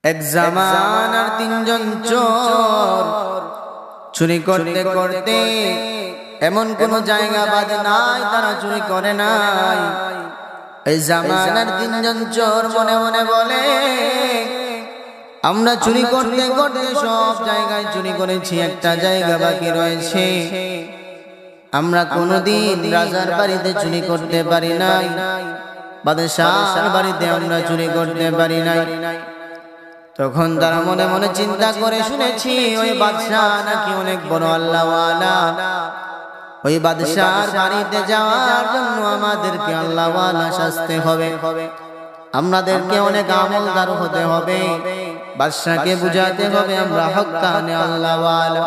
এক জামানার তিনজন চোর চুরি করতে করতে এমন কোন জায়গা বাদ নাই তারা চুরি করে নাই। এই জামানার তিনজন চোর মনে মনে বলে, আমরা চুরি করতে করতে সব জায়গায় চুরি করেছি, একটা জায়গা বাকি রয়েছে। আমরা কোনদিন রাজার বাড়িতে চুরি করতে পারি নাই, বাদশাহর বাড়িতে আমরা চুরি করতে পারি নাই। তখন তারা মনে মনে চিন্তা করে, শুনেছি ওই বাদশাহ নাকি অনেক বড় আল্লাহওয়ালা, ওই বাদশাহর বাড়িতে যাওয়ার জন্য আমাদেরকে আল্লাহওয়ালা সাজতে হবে, আমাদেরকে অনেক আমলদার হতে হবে, বাদশাহকে বুঝাতে হবে আমরা হক্কানে আল্লাহওয়ালা।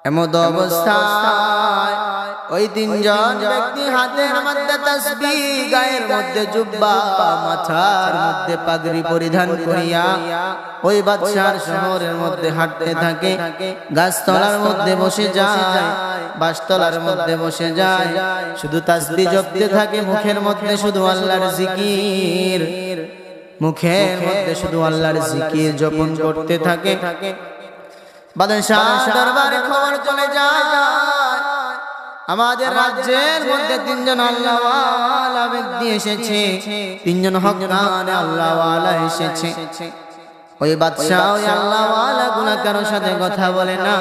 এমত অবস্থায় ওই তিনজন ব্যক্তি হাতের মধ্যে তাসবিহ, গায়ের মধ্যে জুব্বা, মাথার মধ্যে পাগড়ি পরিধান করিয়া ওই বাদশার শহরের মধ্যে হাঁটতে থাকে। গাছতলার মধ্যে বসে যায়, বাঁশতলার মধ্যে বসে যায়, শুধু তাসবিহ জপতে থাকে, মুখের মধ্যে শুধু আল্লাহর জিকির, মুখের মধ্যে শুধু আল্লাহর জিকির জপন করতে থাকে। বাদশাহ দরবারে খবর চলে যায়, আমাদের রাজ্যের মধ্যে তিনজন আল্লাহওয়ালা ব্যক্তি এসেছে, তিনজন হক্কানে আল্লাহওয়ালা এসেছে। ওই বাদশাহ ওই আল্লাহওয়ালা গুলা কারোর সাথে কথা বলে না,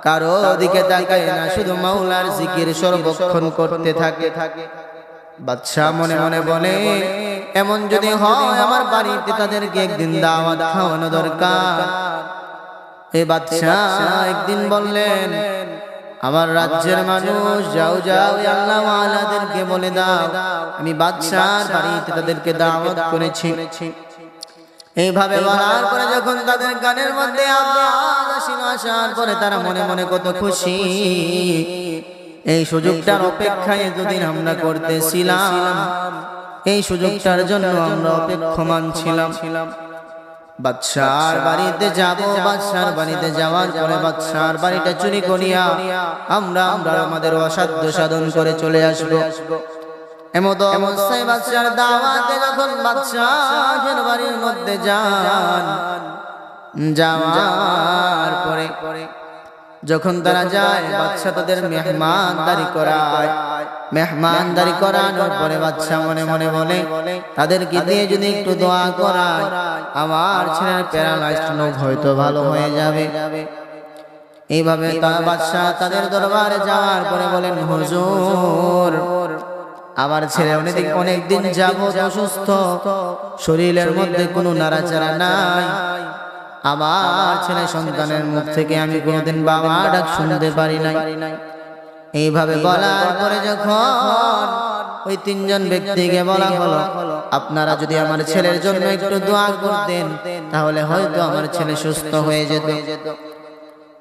কারো দিকে তাকায় না, শুধু মাওলার জিকির সর্বক্ষণ করতে থাকে। বাদশাহ মনে মনে বলে, এমন যদি হয় আমার বাড়িতে তাদেরকে একদিন দাওয়াত খাওয়ানো দরকার। এই বাদশাহ একদিন বললেন, আমার রাজ্যের মানুষ যাও যাও ওই আল্লাহওয়ালাদেরকে বলে দাও আমি বাদশাহর বাড়িতে তাদেরকে দাওয়াত করেছি। এইভাবে বলার পরে যখন তাদের গানের মধ্যে আওয়াজ আসিল, আসার পরে তারা মনে মনে কত খুশি। এই সুযোগটার অপেক্ষায় এতদিন আমরা করতেছিলাম, এই সুযোগটার জন্য আমরা অপেক্ষমান ছিলাম। বাদশাহর বাড়িতে যাব, বাদশাহর বাড়িতে যাওয়ার পরে বাদশাহর বাড়িটা চুরি করিয়া আমরা আমাদের অসাধ্য সাধন করে চলে আসবো। এমত অবস্থায় বাদশাহর দাওয়াতে যখন বাদশাহের বাড়ির মধ্যে যান, যাওয়ার পরে যখন তারা যায়, বাদশাহ তাদের মেহমানদারি করায়। মেহমানদারি করানোর পরে বাদশাহ মনে মনে বলে, তাদেরকে দিয়ে যদি একটু দোয়া করায় আমার ছেলের প্যারালাইজড রোগ হয়তো ভালো হয়ে যাবে। এইভাবে বাদশাহ তাদের দরবারে যাওয়ার পরে বলেন, হুজুর আমার ছেলে অনেকদিন যাবত অসুস্থ, শরীরের মধ্যে কোনো নাড়াচাড়া নাই, আমার ছেলে সন্তানের মুখ থেকে আমি কোনোদিন বাবা ডাক শুনতে পারি নাই। এইভাবে বলার পরে যখন ওই তিনজন ব্যক্তিকে বলা হলো, আপনারা যদি আমার ছেলের জন্য একটু দোয়া করতেন তাহলে হয়তো আমার ছেলে সুস্থ হয়ে যেত।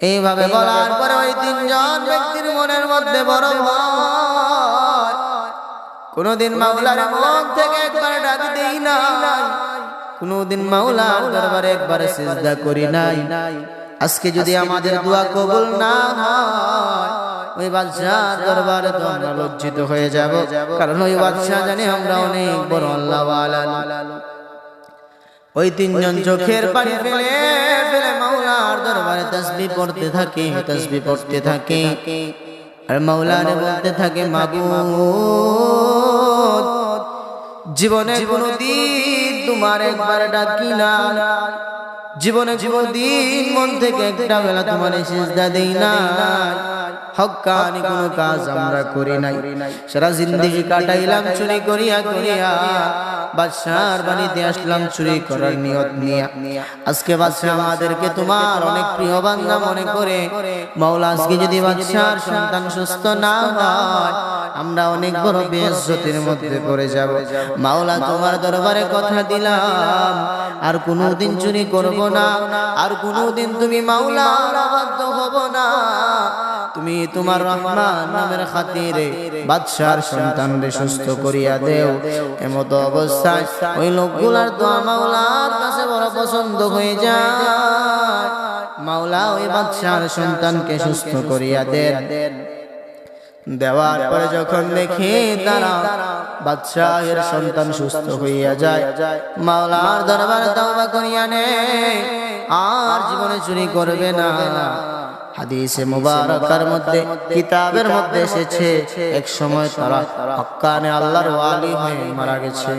এইভাবে বলার পরে ওই তিনজন ব্যক্তির মনের মধ্যে বড় ভয়, কোনদিন মাওলার মুখ থেকে একবার ডাক দেই না, কোনদিন মাওলার দরবারে একবার সিজদা করি নাই, আজকে যদি আমাদের দোয়া কবুল না হয় ওই বাদশাহর দরবারে তো আমরা লজ্জিত হয়ে যাব, কারণ ওই বাদশাহ জানে আমরা অনেক বড় আল্লাহওয়ালা। ওই তিনজন চোখের পানি ফেলে ফেলে মাওলার দরবারে তাসবিহ পড়তে থাকে, তাসবিহ পড়তে থাকে, আর মাওলারে বলতে থাকে, মাবুদ জীবনে কোনদিন তোমার একবার ডাকি না, জীবনে কোনদিন মন থেকে একটা বেলা তোমার সিজদা দেই না, হক্কানি কোনো কাজ আমরা করি নাই, সারা জিন্দেগি কাটাইলাম চুরি করিয়া করিয়া, বাদশাহর বাড়িতে আসলাম চুরি করার নিয়ত নিয়ে। আজকে বাদশাহ আমাদেরকে তোমার অনেক প্রিয় বান্দা মনে করে, মাওলা আজকে যদি বাদশাহর সন্তান সুস্থ না হয় আমরা অনেক বড় বেইজ্জতির মধ্যে পড়ে যাব। মাওলা তোমার দরবারে কথা দিলাম আর কোনোদিন চুরি করব না, আর কোনোদিন তুমি মাওলার অবাধ্য হব না, তুমি তোমার রহমান নামের খাতিরে বাদশাহর সন্তানরে সুস্থ করিয়া দেও। এমত অবস্থায় ওই লোকগুলার দোয়া মাওলার কাছে বড় পছন্দ হয়ে যায়, মাওলা ওই বাদশাহর সন্তানকে সুস্থ করিয়া দেন। দেওয়ার পরে যখন দেখে তারা বাদশাহের সন্তান সুস্থ হইয়া যায়, মাওলার দরবারে তওবা করিয়া নেয়, আর জীবনে চুরি করবে না। হাদিসে মুবারাকার মধ্যে, কিতাবের মধ্যে এসেছে এক সময় তারা হক্কানে আল্লাহর ওয়ালি হয়ে মারা গেছে।